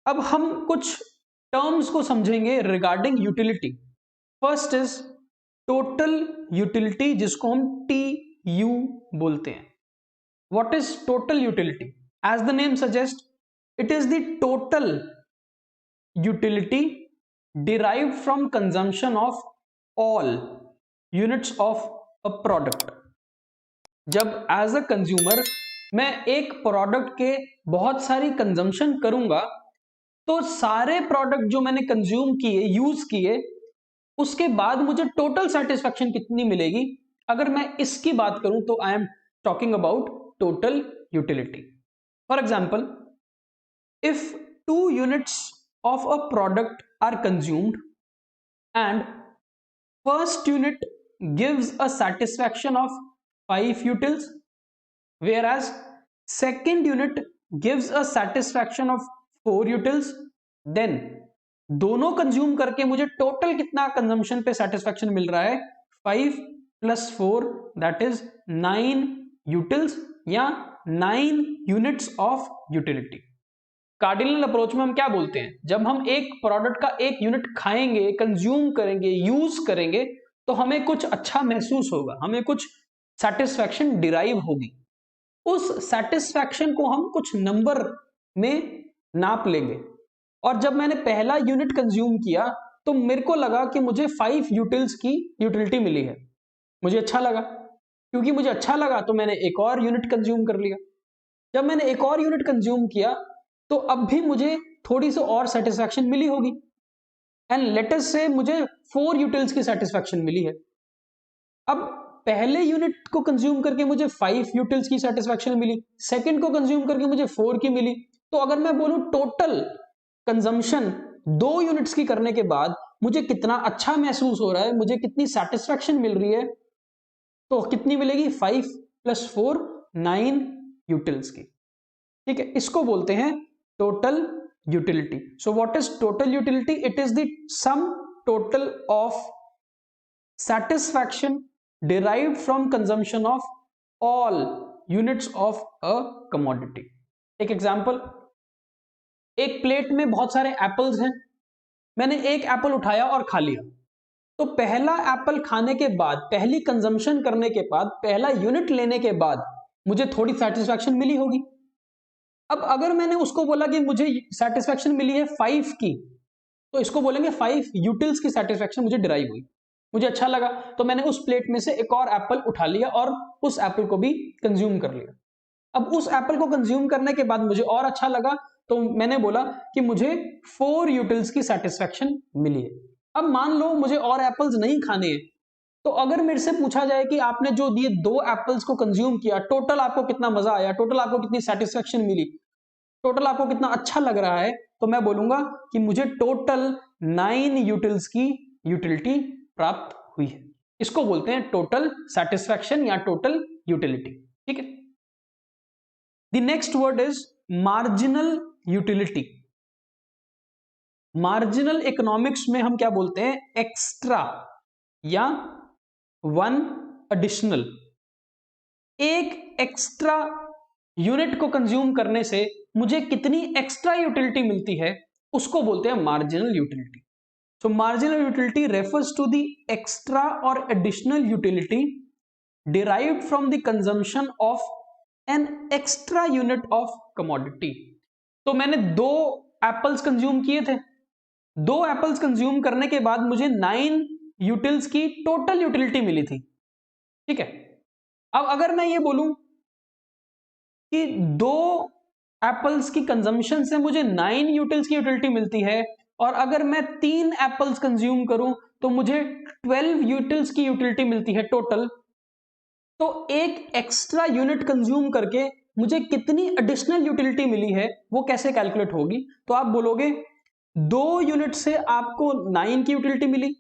अब हम कुछ टर्म्स को समझेंगे regarding utility. First is total utility, जिसको हम TU बोलते हैं। What is total utility? As the name suggest, it is the total utility derived from consumption of all units of a product। जब एज अ कंज्यूमर मैं एक product के बहुत सारी कंजम्पशन करूंगा, तो सारे प्रोडक्ट जो मैंने कंज्यूम किए, यूज किए, उसके बाद मुझे टोटल सेटिस्फैक्शन कितनी मिलेगी। अगर मैं इसकी बात करूं तो I am talking about total utility. For example, if 2 units of a product are consumed and first unit gives a satisfaction of 5 utils, whereas second unit gives a satisfaction of 4 utils, then दोनों consume करके मुझे total कितना consumption पे satisfaction मिल रहा है? 5 + 4 that is 9 utils या 9 units of utility. Cardinal approach में हम क्या बोलते हैं? जब हम एक प्रोडक्ट का एक यूनिट खाएंगे, कंज्यूम करेंगे, यूज करेंगे, तो हमें कुछ अच्छा महसूस होगा, हमें कुछ सेटिस्फैक्शन डिराइव होगी। उस सेटिस्फैक्शन को हम कुछ नंबर में नाप लेंगे। और जब मैंने पहला यूनिट कंज्यूम किया तो मेरे को लगा कि मुझे 5 यूटिल्स की यूटिलिटी मिली है, मुझे अच्छा लगा। क्योंकि मुझे अच्छा लगा तो मैंने एक और यूनिट कंज्यूम कर लिया। जब मैंने एक और यूनिट कंज्यूम किया तो अब भी मुझे थोड़ी सी और सेटिस्फैक्शन मिली होगी, एंड लेट अस से मुझे 4 यूटिल्स की सेटिस्फैक्शन मिली है। अब पहले यूनिट को कंज्यूम करके मुझे 5 यूटिल्स की सेटिस्फैक्शन मिली, सेकंड को कंज्यूम करके मुझे 4 की मिली। तो अगर मैं बोलूं टोटल कंजम्पशन 2 यूनिट्स की करने के बाद मुझे कितना अच्छा महसूस हो रहा है, मुझे कितनी सेटिस्फैक्शन मिल रही है, तो कितनी मिलेगी? 5 + 4 9 यूटिल्स की। ठीक है, इसको बोलते हैं total utility. So what is total utility? It is the sum total of satisfaction derived from consumption of all units of a commodity। एक एग्जांपल, एक प्लेट में बहुत सारे एप्पल्स हैं, मैंने एक एप्पल उठाया और खा लिया। तो पहला एप्पल खाने के बाद, पहली कंजम्पशन करने के बाद, पहला यूनिट लेने के बाद मुझे थोड़ी सेटिस्फैक्शन मिली होगी। अब अगर मैंने उसको बोला कि मुझे सेटिस्फैक्शन मिली है 5 की, तो इसको बोलेंगे 5 यूटिल्स की सेटिस्फैक्शन मुझे डिराइव हुई, मुझे अच्छा लगा, तो मैंने उस प्लेट में से एक और एप्पल उठा लिया और उस एप्पल को भी कंज्यूम कर लिया। अब उस एप्पल को कंज्यूम करने के बाद मुझे और अच्छा लगा, तो मैंने बोला कि मुझे 4 यूटिल्स की सेटिस्फैक्शन मिली है। अब मान लो मुझे और एप्पल्स नहीं खाने हैं, तो अगर मेरे से पूछा जाए कि आपने जो ये 2 एप्पल्स को कंज्यूम किया, टोटल आपको कितना मजा आया, टोटल आपको कितनी सेटिस्फैक्शन मिली, टोटल आपको कितना अच्छा लग रहा है, तो मैं बोलूंगा कि मुझे टोटल 9 यूटिल्स की यूटिलिटी प्राप्त हुई है। इसको बोलते हैं टोटल सेटिस्फैक्शन या टोटल यूटिलिटी। ठीक है, the next word is marginal utility. Marginal economics में हम क्या बोलते हैं? एक्स्ट्रा या वन एडिशनल। एक एक्स्ट्रा यूनिट को कंज्यूम करने से मुझे कितनी एक्स्ट्रा यूटिलिटी मिलती है, उसको बोलते हैं marginal utility. So marginal utility refers to the extra और additional utility derived from the consumption of an extra unit of commodity। तो मैंने 2 एप्पल्स कंज्यूम किए थे, 2 एप्पल्स कंज्यूम करने के बाद मुझे 9 यूटिल्स की टोटल यूटिलिटी मिली थी। ठीक है, अब अगर मैं ये बोलूं कि 2 एप्पल्स की कंजम्पशन से मुझे 9 यूटिल्स की यूटिलिटी मिलती है, और अगर मैं 3 एप्पल्स कंज्यूम करूं तो मुझे 12 यूटिल्स की यूटिलिटी मिलती है टोटल, तो एक एक्स्ट्रा यूनिट कंज्यूम करके मुझे कितनी एडिशनल यूटिलिटी मिली है वो कैसे कैलकुलेट होगी? तो आप बोलोगे 2 यूनिट से आपको 9 की यूटिलिटी मिली,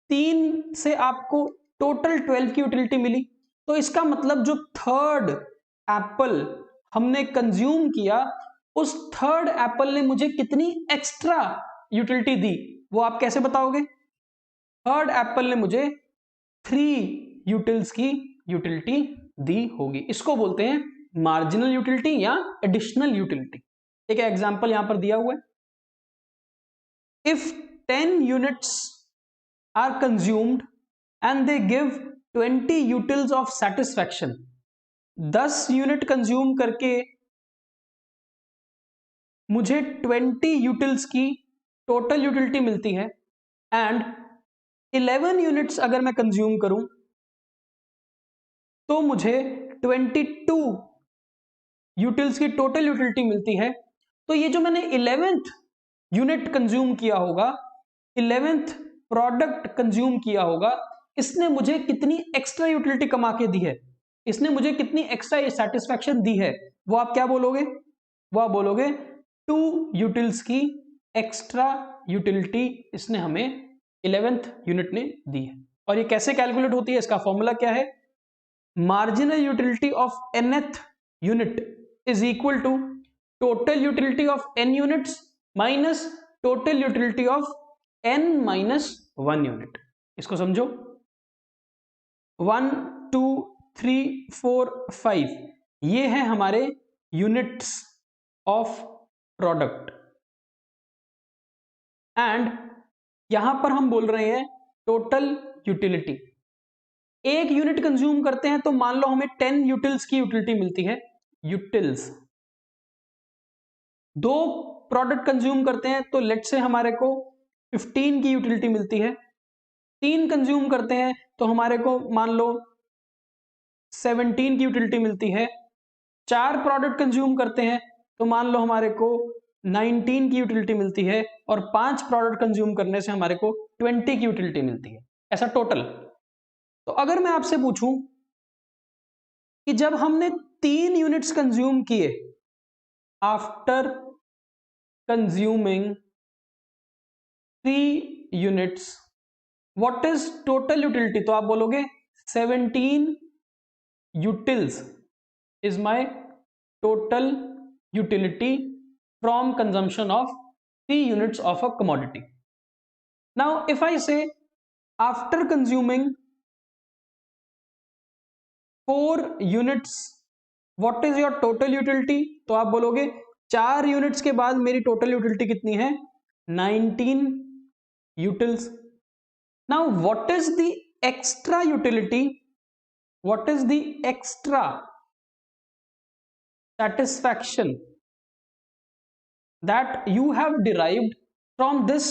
3 से आपको टोटल 12 की यूटिलिटी मिली, तो इसका मतलब जो थर्ड एप्पल हमने कंज्यूम किया, उस थर्ड एप्पल ने मुझे कितनी एक्स्ट्रा यूटिलिटी दी, वो आप कैसे बताओगे? थर्ड एप्पल ने मुझे 3 यूटिल्स की यूटिलिटी दी होगी। इसको बोलते हैं मार्जिनल यूटिलिटी या एडिशनल यूटिलिटी। एक एग्जाम्पल यहां पर दिया हुआ है, if 10 units are consumed and they give 20 utils of satisfaction, 10 unit consume करके मुझे 20 यूटिल्स की टोटल यूटिलिटी मिलती है, एंड 11 यूनिट्स अगर मैं कंज्यूम करूं तो मुझे 22 यूटिल्स की टोटल यूटिलिटी मिलती है। तो ये जो मैंने 11th यूनिट कंज्यूम किया होगा, 11th प्रोडक्ट कंज्यूम किया होगा, इसने मुझे कितनी एक्स्ट्रा यूटिलिटी कमा के दी है, इसने मुझे कितनी एक्स्ट्रा सेटिस्फैक्शन दी है, वो आप क्या बोलोगे? वो आप बोलोगे 2 यूटिल्स की एक्स्ट्रा यूटिलिटी इसने हमें 11th यूनिट ने दी है। और ये कैसे कैलकुलेट होती है, इसका फॉर्मूला क्या है? Marginal utility of nth unit is equal to total utility of n units minus total utility of n minus 1 unit. इसको समझो, 1 2 3 4 5 ये है हमारे यूनिट्स ऑफ प्रोडक्ट, एंड यहां पर हम बोल रहे हैं टोटल यूटिलिटी। एक यूनिट कंज्यूम करते हैं तो मान लो हमें 10 यूटिल्स की यूटिलिटी मिलती है, यूटिल्स। 2 प्रोडक्ट कंज्यूम करते हैं तो लेट से हमारे को 15 की यूटिलिटी मिलती है। 3 कंज्यूम करते हैं तो हमारे को मान लो 17 की यूटिलिटी मिलती है। 4 प्रोडक्ट कंज्यूम करते हैं तो मान लो हमारे को 19 की यूटिलिटी मिलती है, और 5 प्रोडक्ट कंज्यूम करने से हमारे को 20 की यूटिलिटी मिलती है, ऐसा टोटल। तो अगर मैं आपसे पूछूं कि जब हमने 3 यूनिट्स कंज्यूम किए, after consuming 3 units what is total utility, तो आप बोलोगे 17 utils is my total utility from consumption of 3 units of a commodity. Now if I say after consuming 4 units what is your total utility, तो आप बोलोगे 4 units के बाद मेरी total utility कितनी है? 19 utils. Now what is the extra utility, what is the extra satisfaction that you have derived from this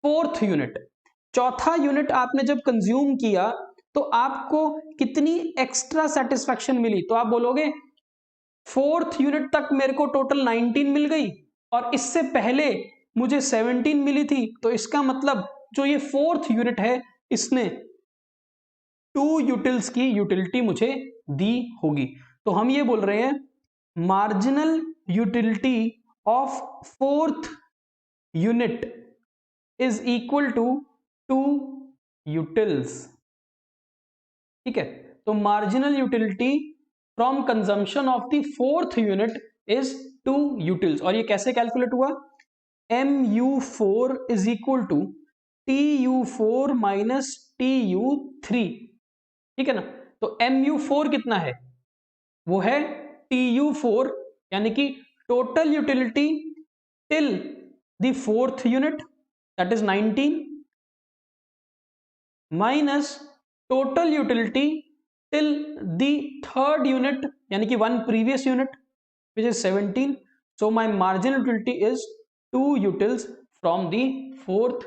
4th unit? चौथा unit आपने जब कंज्यूम किया तो आपको कितनी एक्स्ट्रा सेटिस्फैक्शन मिली? तो आप बोलोगे 4th यूनिट तक मेरे को टोटल 19 मिल गई और इससे पहले मुझे 17 मिली थी, तो इसका मतलब जो ये 4th यूनिट है इसने 2 यूटिल्स की यूटिलिटी मुझे दी होगी। तो हम ये बोल रहे हैं marginal utility of 4th unit is equal to 2 utils। ठीक है, तो marginal utility from consumption of the 4th unit is 2 utils। और ये कैसे कैलकुलेट हुआ? mu4 is equal to tu4 minus tu3। ठीक है ना, तो mu4 कितना है? वो है tu4 यानी कि total utility till the 4th unit that is 19 minus total utility till the 3rd unit यानी कि 1 previous unit which is 17। so my marginal utility is 2 utils from the 4th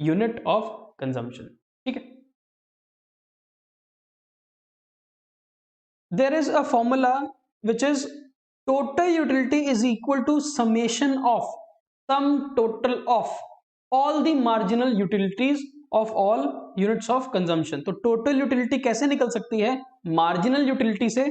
unit of consumption। ठीक है, there is a formula which is total utility is equal to summation of sum total of all the marginal utilities of all units of consumption। तो total utility कैसे निकल सकती है? marginal utility से।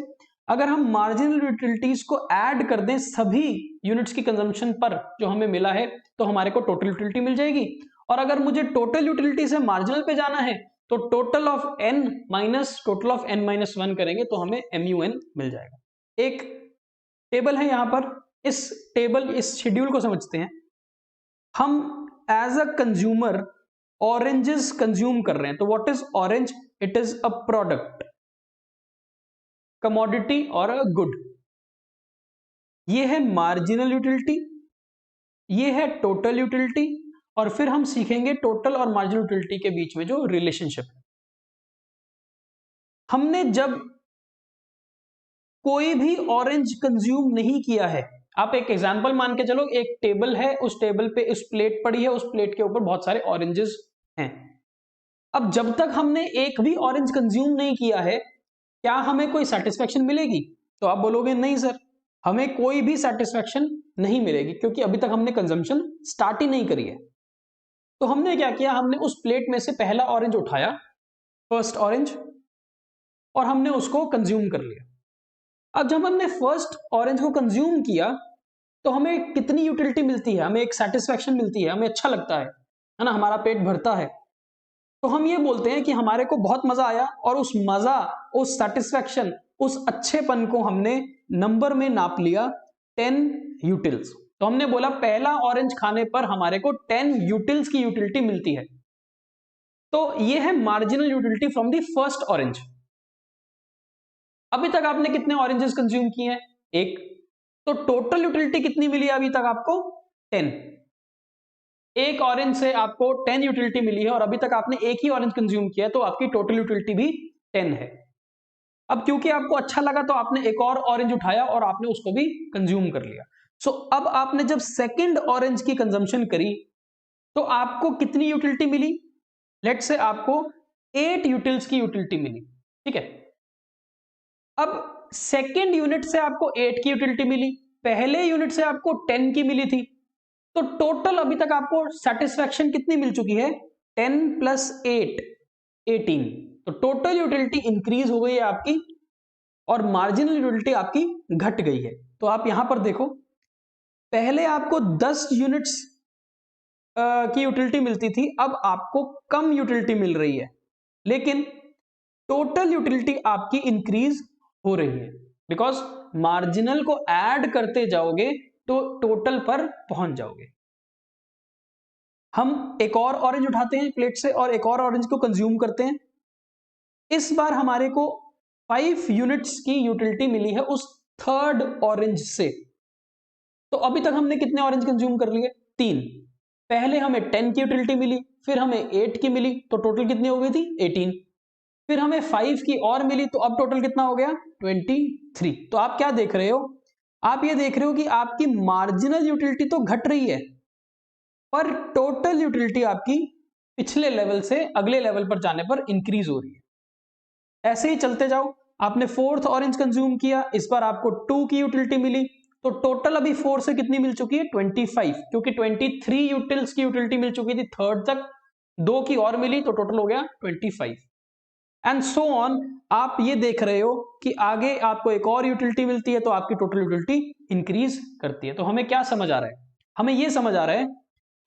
अगर हम marginal utilities को add कर दें सभी यूनिट्स की कंजम्पशन पर जो हमें मिला है तो हमारे को टोटल यूटिलिटी मिल जाएगी। और अगर मुझे टोटल यूटिलिटी से मार्जिनल पे जाना है तो total of n minus total of n minus 1 करेंगे तो हमें MUN मिल जाएगा। एक टेबल है यहां पर, इस शेड्यूल को समझते हैं। हम as a consumer oranges consume कर रहे हैं, तो what is orange? It is a product, commodity और अ गुड। ये है मार्जिनल यूटिलिटी, ये है टोटल यूटिलिटी, और फिर हम सीखेंगे टोटल और मार्जिनल यूटिलिटी के बीच में जो रिलेशनशिप है। हमने जब कोई भी ऑरेंज कंज्यूम नहीं किया है, आप एक एग्जांपल मान के चलो, एक टेबल है, उस टेबल पे उस प्लेट पड़ी है, उस प्लेट के ऊपर बहुत सारे ऑरेंजेस हैं। अब जब तक हमने एक भी ऑरेंज कंज्यूम नहीं किया है, क्या हमें कोई सेटिस्फेक्शन मिलेगी? तो आप बोलोगे नहीं सर, हमें कोई भी सेटिस्फेक्शन नहीं मिलेगी, क्योंकि अभी तक हमने कंजम्पशन स्टार्ट ही नहीं करी है। तो हमने क्या किया, हमने उस प्लेट में से पहला ऑरेंज उठाया, फर्स्ट ऑरेंज, और हमने उसको कंज्यूम कर लिया। अब जब हमने फर्स्ट ऑरेंज को कंज्यूम किया तो हमें कितनी यूटिलिटी मिलती है, हमें एक सेटिस्फेक्शन मिलती है, हमें अच्छा लगता है ना, हमारा पेट भरता है। तो हम ये बोलते हैं कि हमारे को बहुत मजा आया, और उस मजा, उस सेटिस्फेक्शन, उस अच्छेपन को हमने नंबर में नाप लिया 10 यूटिल्स। तो हमने बोला पहला ऑरेंज खाने पर हमारे को 10 यूटिल्स की यूटिलिटी मिलती है। तो ये है marginal utility from the first orange. अभी तक आपने कितने ऑरेंजेस कंज्यूम किए हैं? एक। तो टोटल यूटिलिटी कितनी मिली है अभी तक आपको? 10। एक ऑरेंज से आपको 10 यूटिलिटी मिली है, और अभी तक आपने एक ही ऑरेंज कंज्यूम किया है, तो आपकी टोटल यूटिलिटी भी 10 है। अब क्योंकि आपको अच्छा लगा तो आपने एक और ऑरेंज उठाया और आपने उसको भी कंज्यूम कर लिया। सो अब आपने जब सेकंड ऑरेंज की कंजम्पशन करी तो आपको कितनी यूटिलिटी मिली? लेट्स से आपको 8 यूटिल्स की यूटिलिटी मिली, ठीक है। अब सेकेंड यूनिट से आपको 8 की यूटिलिटी मिली, पहले यूनिट से आपको 10 की मिली थी, तो टोटल अभी तक आपको सेटिस्फेक्शन कितनी मिल चुकी है? 10 प्लस 8 18। तो टोटल यूटिलिटी इंक्रीज हो गई है आपकी, और मार्जिनल यूटिलिटी आपकी घट गई है। तो आप यहां पर देखो, पहले आपको 10 यूनिट्स की यूटिलिटी मिलती थी, अब आपको कम यूटिलिटी मिल रही है, लेकिन टोटल यूटिलिटी आपकी इंक्रीज हो रही है, बिकॉज मार्जिनल को ऐड करते जाओगे तो टोटल पर पहुंच जाओगे। हम एक और ऑरेंज उठाते हैं प्लेट से और एक और ऑरेंज को कंज्यूम करते हैं। इस बार हमारे को 5 यूनिट्स की यूटिलिटी मिली है उस थर्ड ऑरेंज से। तो अभी तक हमने कितने ऑरेंज कंज्यूम कर लिए? 3। पहले हमें 10 की यूटिलिटी मिली, फिर हमें 8 की मिली, तो टोटल कितनी हो गई थी? 18। फिर हमें 5 की और मिली, तो अब टोटल कितना हो गया? 23। तो आप क्या देख रहे हो? आप ये देख रहे हो कि आपकी मार्जिनल यूटिलिटी तो घट रही है, पर टोटल यूटिलिटी आपकी पिछले लेवल से अगले लेवल पर जाने पर इंक्रीज हो रही है। ऐसे ही चलते जाओ, आपने फोर्थ ऑरेंज कंज्यूम किया, इस बार आपको 2 की यूटिलिटी मिली, तो टोटल अभी 4 से कितनी मिल चुकी है? 25, क्योंकि 23 यूटिल्स की यूटिलिटी मिल चुकी थी थर्ड तक, 2 की और मिली, तो टोटल हो गया 25, एंड सो ऑन। आप ये देख रहे हो कि आगे आपको एक और यूटिलिटी मिलती है, तो आपकी टोटल यूटिलिटी इंक्रीज करती है। तो हमें क्या समझ आ रहा है? हमें ये समझ आ रहा है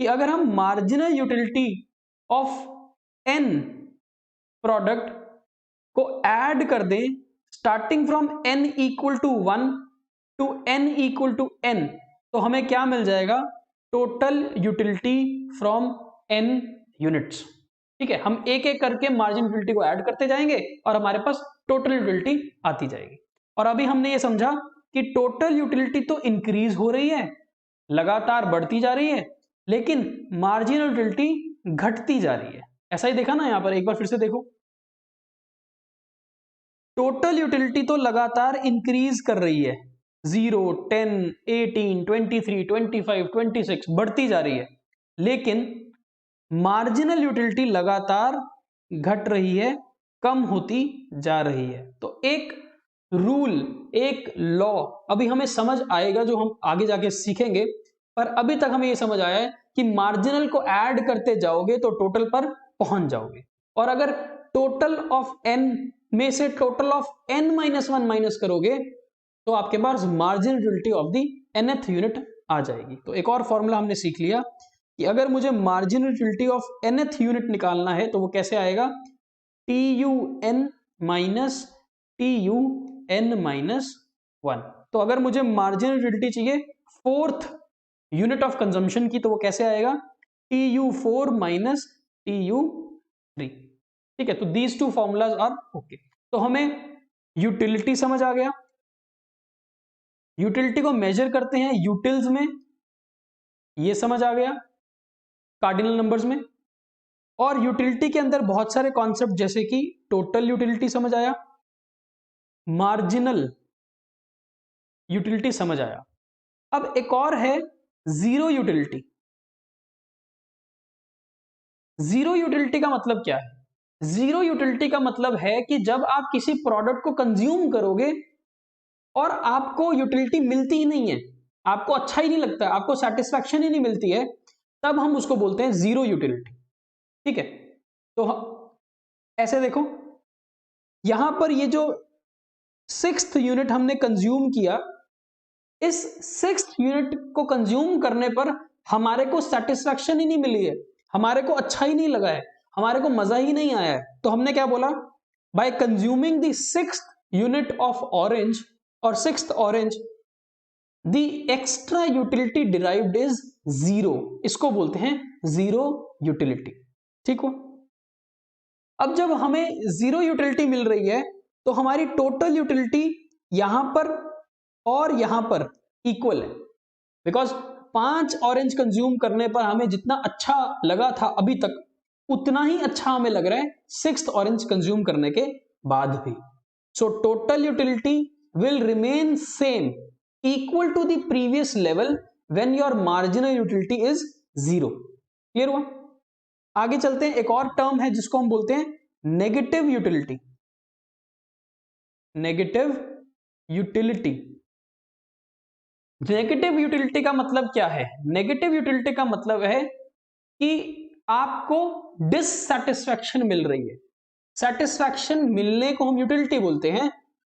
कि अगर हम marginal utility of an product को ऐड कर दें, starting from n equal to 1 to n equal to n, तो हमें क्या मिल जाएगा? Total utility from n units. ठीक है, हम एक एक करके मार्जिन यूटिलिटी को ऐड करते जाएंगे और हमारे पास टोटल यूटिलिटी आती जाएगी। और अभी हमने ये समझा कि टोटल यूटिलिटी तो इंक्रीज हो रही है, लगातार बढ़ती जा रही है, लेकिन मार्जिनल यूटिलिटी घटती जा रही है। ऐसा ही देखा ना यहां पर, एक बार फिर से देखो, टोटल यूटिलिटी तो लगातार इंक्रीज कर रही है, 0, 10, 18, 23, 25, 26 बढ़ती जा रही है, लेकिन मार्जिनल यूटिलिटी लगातार घट रही है, कम होती जा रही है। तो एक रूल, एक लॉ अभी हमें समझ आएगा जो हम आगे जाके सीखेंगे, पर अभी तक हमें यह समझ आया है कि मार्जिनल को ऐड करते जाओगे तो टोटल पर पहुंच जाओगे, और अगर टोटल ऑफ n में से टोटल ऑफ n-1 माइनस करोगे तो आपके पास marginal utility of the nth unit आ जाएगी। तो एक और फॉर्मूला हमने सीख लिया कि अगर मुझे marginal utility of nth unit निकालना है तो वो कैसे आएगा? TUN minus TUN-1। तो अगर मुझे मार्जिनल यूटिलिटी चाहिए फोर्थ यूनिट ऑफ कंजम्पशन की, तो वो कैसे आएगा? TU4 minus TU3। ठीक है, तो these two formulas are okay. तो हमें यूटिलिटी समझ आ गया, यूटिलिटी को मेजर करते हैं यूटिल्स में, ये समझ आ गया, कार्डिनल नंबर्स में। और यूटिलिटी के अंदर बहुत सारे कॉन्सेप्ट जैसे कि टोटल यूटिलिटी समझ आया, मार्जिनल यूटिलिटी समझ आया। अब एक और है जीरो यूटिलिटी। जीरो यूटिलिटी का मतलब क्या है? जीरो यूटिलिटी का मतलब है कि जब आप किसी प्रोडक्ट को कंज्यूम करोगे और आपको यूटिलिटी मिलती ही नहीं है, आपको अच्छा ही नहीं लगता, आपको सेटिस्फैक्शन ही नहीं मिलती है, तब हम उसको बोलते हैं जीरो यूटिलिटी। ठीक है, तो ऐसे देखो, यहां पर ये जो 6th यूनिट हमने कंज्यूम किया, इस 6th यूनिट को कंज्यूम करने पर हमारे को सेटिस्फैक्शन ही नहीं मिली है, हमारे को अच्छा ही नहीं लगा है, हमारे को मजा ही नहीं आया है, तो हमने क्या बोला? Bye consuming the 6th unit of orange और 6th orange, the extra utility derived is zero. इसको बोलते हैं जीरो यूटिलिटी। ठीक हो? अब जब हमें जीरो यूटिलिटी मिल रही है तो हमारी टोटल यूटिलिटी यहां पर और यहां पर इक्वल है, बिकॉज 5 ऑरेंज कंज्यूम करने पर हमें जितना अच्छा लगा था अभी तक, उतना ही अच्छा हमें लग रहा है 6th ऑरेंज कंज्यूम करने के बाद भी। So total utility will remain same, equal to the previous level when your marginal utility is zero। Clear हुआ? आगे चलते हैं, एक और टर्म है जिसको हम बोलते हैं negative utility. Negative utility, negative utility का मतलब क्या है? नेगेटिव यूटिलिटी का मतलब है कि आपको डिससैटिस्फैक्शन मिल रही है। सेटिस्फैक्शन मिलने को हम यूटिलिटी बोलते हैं,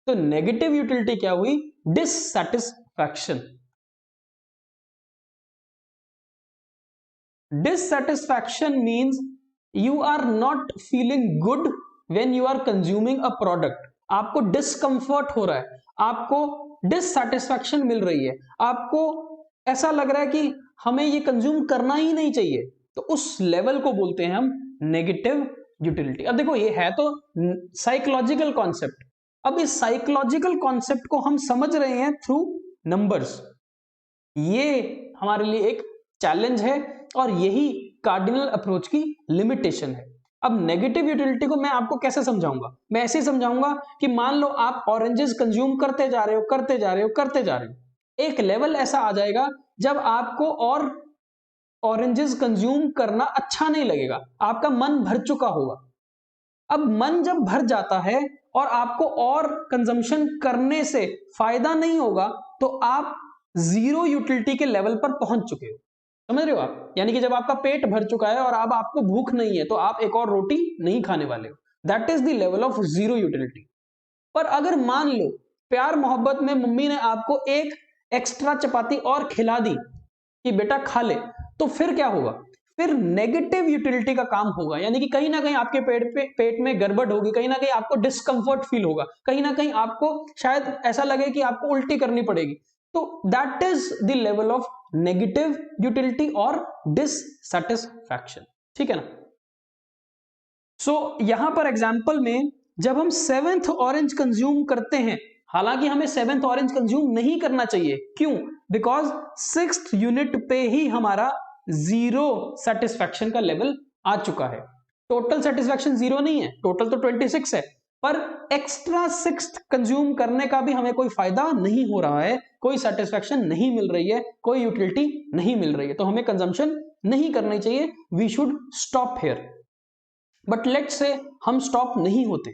तो नेगेटिव यूटिलिटी क्या हुई? Dissatisfaction. Dissatisfaction means you are not feeling good when you are consuming a product. आपको डिस्कंफर्ट हो रहा है, आपको डिससैटिस्फैक्शन मिल रही है, आपको ऐसा लग रहा है कि हमें ये कंज्यूम करना ही नहीं चाहिए, तो उस लेवल को बोलते हैं हम नेगेटिव यूटिलिटी। अब देखो, ये है तो साइकोलॉजिकल कॉन्सेप्ट। अब इस साइकोलॉजिकल कॉन्सेप्ट को हम समझ रहे हैं थ्रू नंबर्स। ये हमारे लिए एक चैलेंज है और यही कार्डिनल अप्रोच की लिमिटेशन है। अब नेगेटिव यूटिलिटी को मैं आपको कैसे समझाऊंगा? मैं ऐसे समझाऊंगा कि मान लो आप ऑरेंजेस कंज्यूम करते जा रहे हो, करते जा रहे हो, करते जा रहे हो, एक लेवल ऐसा आ जाएगा जब आपको और ऑरेंजेस कंज्यूम करना अच्छा नहीं लगेगा, आपका मन भर चुका होगा। अब मन जब भर जाता है और आपको और कंजम्पशन करने से फायदा नहीं होगा, तो आप जीरो यूटिलिटी के लेवल पर पहुंच चुके हो। समझ रहे हो आप? यानी कि जब आपका पेट भर चुका है और अब आपको भूख नहीं है, तो आप एक और रोटी नहीं खाने वाले हो। That is the level of zero utility. पर अगर मान लो प्यार मोहब्बत में मम्मी ने आपको एक एक्स्ट्रा चपाती और खिला दी कि बेटा खा ले, तो फिर क्या होगा? फिर नेगेटिव यूटिलिटी का काम होगा, यानी कि कहीं ना कहीं आपके पेट में गड़बड़ होगी, कहीं ना कहीं आपको डिस्कंफर्ट फील होगा, कहीं ना कहीं आपको शायद ऐसा लगे कि आपको उल्टी करनी पड़ेगी। तो that is the level of negative utility और डिससैटिस्फैक्शन। ठीक है ना? सो यहां पर एग्जांपल में जब हम 7th ऑरेंज कंज्यूम करते हैं, हालांकि हमें 7th ऑरेंज कंज्यूम नहीं करना चाहिए, क्यों? बिकॉज 6th यूनिट पे ही हमारा जीरो सेटिस्फैक्शन का लेवल आ चुका है। टोटल सेटिस्फैक्शन जीरो नहीं है, टोटल तो 26 है, पर एक्स्ट्रा 6th कंज्यूम करने का भी हमें कोई फायदा नहीं हो रहा है, कोई सेटिस्फैक्शन नहीं मिल रही है, कोई यूटिलिटी नहीं मिल रही है, तो हमें कंजम्पशन नहीं करनी चाहिए। We should stop here. But let's say हम स्टॉप नहीं होते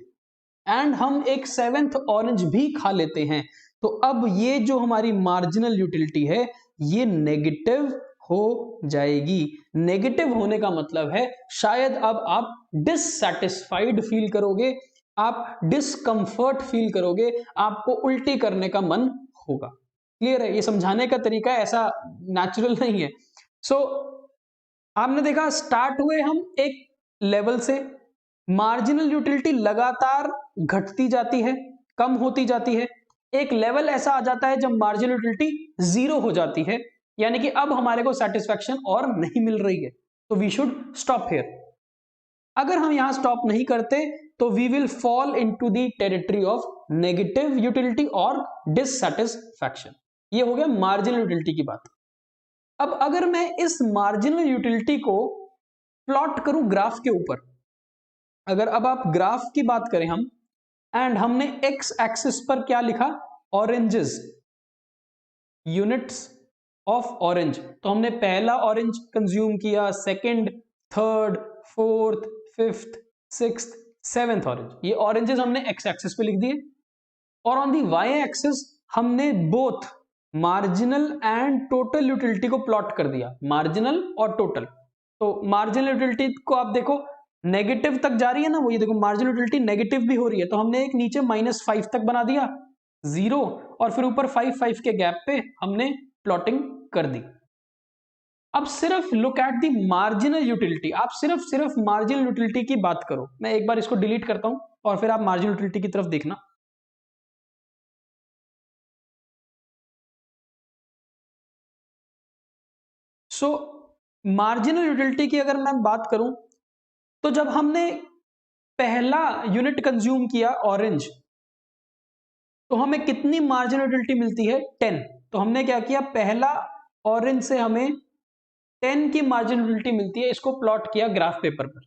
एंड हम एक 7th ऑरेंज भी खा लेते हैं, तो अब ये जो हमारी मार्जिनल यूटिलिटी है ये नेगेटिव हो जाएगी। नेगेटिव होने का मतलब है शायद अब आप डिससैटिस्फाइड फील करोगे, आप डिस्कंफर्ट फील करोगे, आपको उल्टी करने का मन होगा। क्लियर है? ये समझाने का तरीका ऐसा नेचुरल नहीं है। सो आपने देखा, स्टार्ट हुए हम एक लेवल से, मार्जिनल यूटिलिटी लगातार घटती जाती है, कम होती जाती है, एक लेवल ऐसा आ जाता है जब मार्जिनल यूटिलिटी जीरो हो जाती है, यानी कि अब हमारे को सेटिस्फैक्शन और नहीं मिल रही है, तो वी शुड स्टॉप हियर। अगर हम यहां स्टॉप नहीं करते तो we will fall into the territory of negative utility और डिससैटिस्फैक्शन। ये हो गया मार्जिनल यूटिलिटी की बात। अब अगर मैं इस मार्जिनल यूटिलिटी को प्लॉट करूं ग्राफ के ऊपर, अगर अब आप ग्राफ की बात करें हम, एंड हमने एक्स एक्सिस पर क्या लिखा, ऑरेंजेस, यूनिट्स ऑफ ऑरेंज, तो हमने पहला ऑरेंज कंज्यूम किया, second, third, fourth, fifth, sixth, seventh orange, ये ऑरेंजेस हमने एक्स एक्सिस पे लिख दिए। और ऑन दी वाई एक्सिस हमने both marginal and total utility को प्लॉट कर दिया, मार्जिनल और टोटल। तो मार्जिनल यूटिलिटी को आप देखो नेगेटिव तक जा रही है ना, वो ये देखो मार्जिनल यूटिलिटी नेगेटिव भी हो रही है, तो हमने एक नीचे -5 तक बना दिया, 0, और फिर ऊपर 5 के गैप पे हमने प्लॉटिंग कर दी। अब सिर्फ look at the marginal utility, आप सिर्फ मार्जिनल यूटिलिटी की बात करो। मैं एक बार इसको डिलीट करता हूं और फिर आप मार्जिनल यूटिलिटी की तरफ देखना। सो मार्जिनल यूटिलिटी की अगर मैं बात करूं, तो जब हमने पहला यूनिट कंज्यूम किया ऑरेंज, तो हमें कितनी मार्जिनल यूटिलिटी मिलती है, 10। तो हमने क्या किया, पहला ऑरेंज से हमें 10 की मार्जिनल यूटिलिटी मिलती है, इसको प्लॉट किया ग्राफ पेपर पर।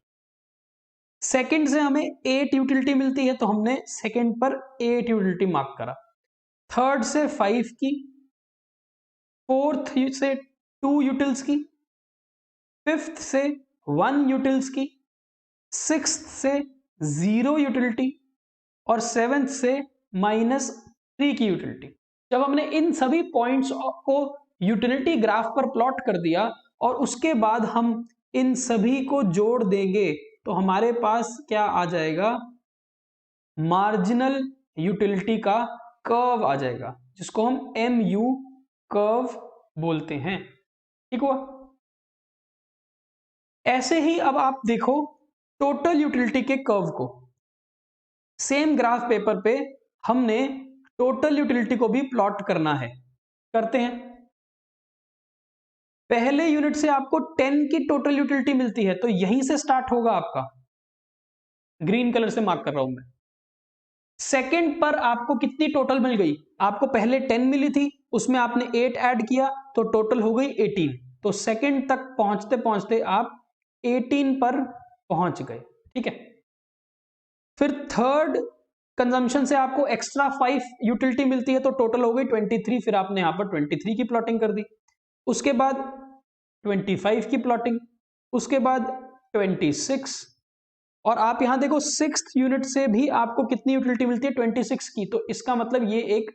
सेकंड से हमें 8 यूटिलिटी मिलती है, तो हमने सेकंड पर 8 यूटिलिटी मार्क करा। थर्ड से 5 की, फोर्थ से 2 यूटिल्स की, फिफ्थ से 1 यूटिल्स की, सिक्स्थ से 0 यूटिलिटी, और सेवेंथ से -3 की यूटिलिटी। जब हमने इन सभी पॉइंट्स को यूटिलिटी ग्राफ पर प्लॉट कर दिया और उसके बाद हम इन सभी को जोड़ देंगे, तो हमारे पास क्या आ जाएगा, मार्जिनल यूटिलिटी का कर्व आ जाएगा, जिसको हम MU कर्व बोलते हैं। ठीक हुआ। ऐसे ही अब आप देखो टोटल यूटिलिटी के कर्व को, सेम ग्राफ पेपर पे हमने टोटल यूटिलिटी को भी प्लॉट करना है, करते हैं। पहले यूनिट से आपको 10 की टोटल यूटिलिटी मिलती है, तो यहीं से स्टार्ट होगा आपका, ग्रीन कलर से मार्क कर रहा हूं मैं। सेकंड पर आपको कितनी टोटल मिल गई, आपको पहले 10 मिली थी, उसमें आपने 8 ऐड किया, तो टोटल हो गई 18। तो सेकंड तक पहुंचते पहुंचते आप 18 पर पहुंच गए। ठीक है। फिर थर्ड कंजम्पशन से आपको एक्स्ट्रा 5 यूटिलिटी मिलती है, तो टोटल हो गई 23। फिर आपने यहां पर 23 की प्लॉटिंग कर दी। उसके बाद 25 की प्लॉटिंग, उसके बाद 26, और आप यहां देखो 6th यूनिट से भी आपको कितनी यूटिलिटी मिलती है, 26 की। तो इसका मतलब ये एक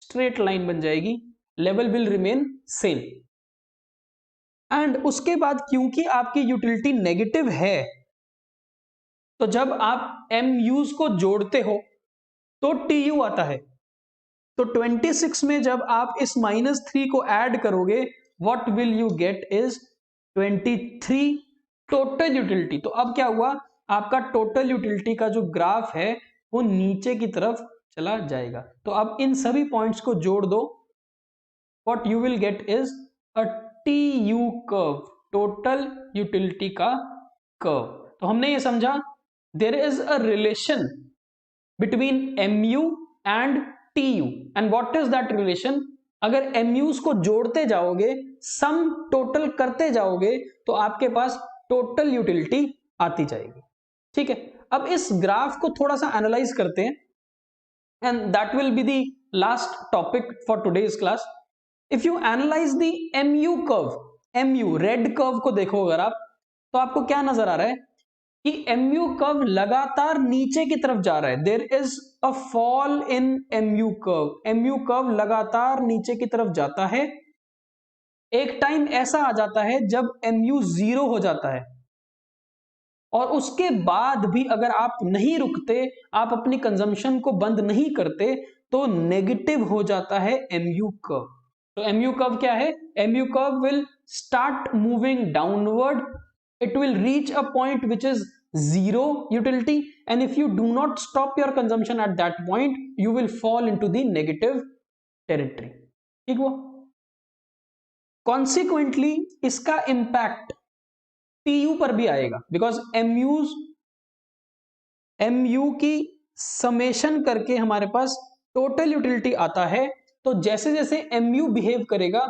स्ट्रेट लाइन बन जाएगी, level will remain same. And उसके बाद क्योंकि आपकी यूटिलिटी नेगेटिव है, तो जब आप MUs को जोड़ते हो तो TU आता है। तो 26 में जब आप इस -3 को ऐड करोगे, what will you get is 23 total utility. तो अब क्या हुआ, आपका टोटल यूटिलिटी का जो ग्राफ है वो नीचे की तरफ चला जाएगा। तो अब इन सभी पॉइंट्स को जोड़ दो, what you will get is a TU curve, total utility का कर्व। तो हमने ये समझा there is a relation between MU and TU, and what is that relation. अगर MUs को जोड़ते जाओगे, सम टोटल करते जाओगे, तो आपके पास टोटल यूटिलिटी आती जाएगी। ठीक है। अब इस ग्राफ को थोड़ा सा एनालाइज करते हैं, and that will be the last topic for today's class. If you analyse the MU curve, MU red curve को देखो अगर आप, तो आपको क्या नजर आ रहा है कि MU कर्व लगातार नीचे की तरफ जा रहा है। There is a fall in MU curve, MU curve लगातार नीचे की तरफ जाता है। एक टाइम ऐसा आ जाता है जब MU 0 हो जाता है, और उसके बाद भी अगर आप नहीं रुकते, आप अपनी कंजम्पशन को बंद नहीं करते, तो नेगेटिव हो जाता है MU कर्व। तो MU कर्व क्या है, MU curve will start moving downward, it will reach a point which is 0 utility, and if you do not stop your consumption at that point, you will fall into the negative territory. ठीक हुआ। Consequently इसका impact TU पर भी आएगा, because MU की summation करके हमारे पास total utility आता है, तो जैसे जैसे MU बिहेव करेगा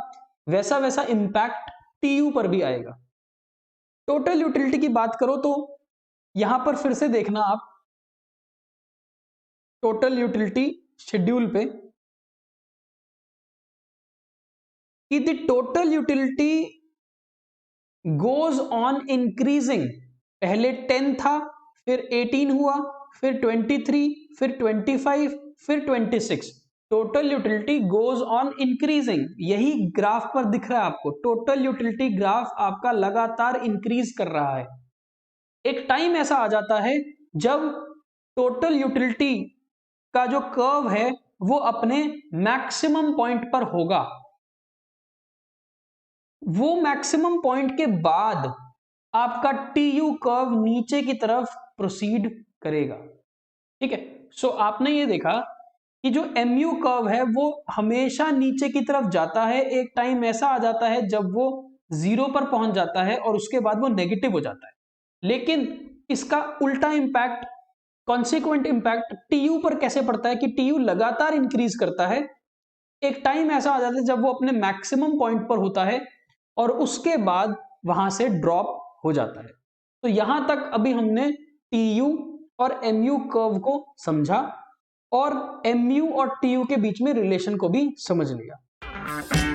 वैसा वैसा इंपैक्ट TU पर भी आएगा। टोटल यूटिलिटी की बात करो तो यहां पर फिर से देखना आप टोटल यूटिलिटी शेड्यूल पे कि the total utility goes on increasing. पहले 10 था, फिर 18 हुआ, फिर 23, फिर 25, फिर 26। Total utility goes on increasing, यही ग्राफ पर दिख रहा है आपको। टोटल यूटिलिटी ग्राफ आपका लगातार इंक्रीज कर रहा है। एक टाइम ऐसा आ जाता है जब टोटल यूटिलिटी का जो कर्व है वो अपने मैक्सिमम पॉइंट पर होगा। वो मैक्सिमम पॉइंट के बाद आपका TU कर्व नीचे की तरफ प्रोसीड करेगा। ठीक है, सो आपने ये देखा कि जो MU कर्व है वो हमेशा नीचे की तरफ जाता है। एक टाइम ऐसा आ जाता है जब वो 0 पर पहुंच जाता है और उसके बाद वो नेगेटिव हो जाता है। लेकिन इसका उल्टा इंपैक्ट, कॉन्सिक्वेंट इंपैक्ट TU पर कैसे पड़ता है कि TU लगातार इंक्रीज करता है। एक टाइम ऐसा आ जाता है जब वो अपने मैक्सिमम पॉइंट पर होता है और उसके बाद वहां से ड्रॉप हो जाता है। तो यहां तक अभी हमने TU और MU कर्व को समझा और MU और TU के बीच में रिलेशन को भी समझ लिया।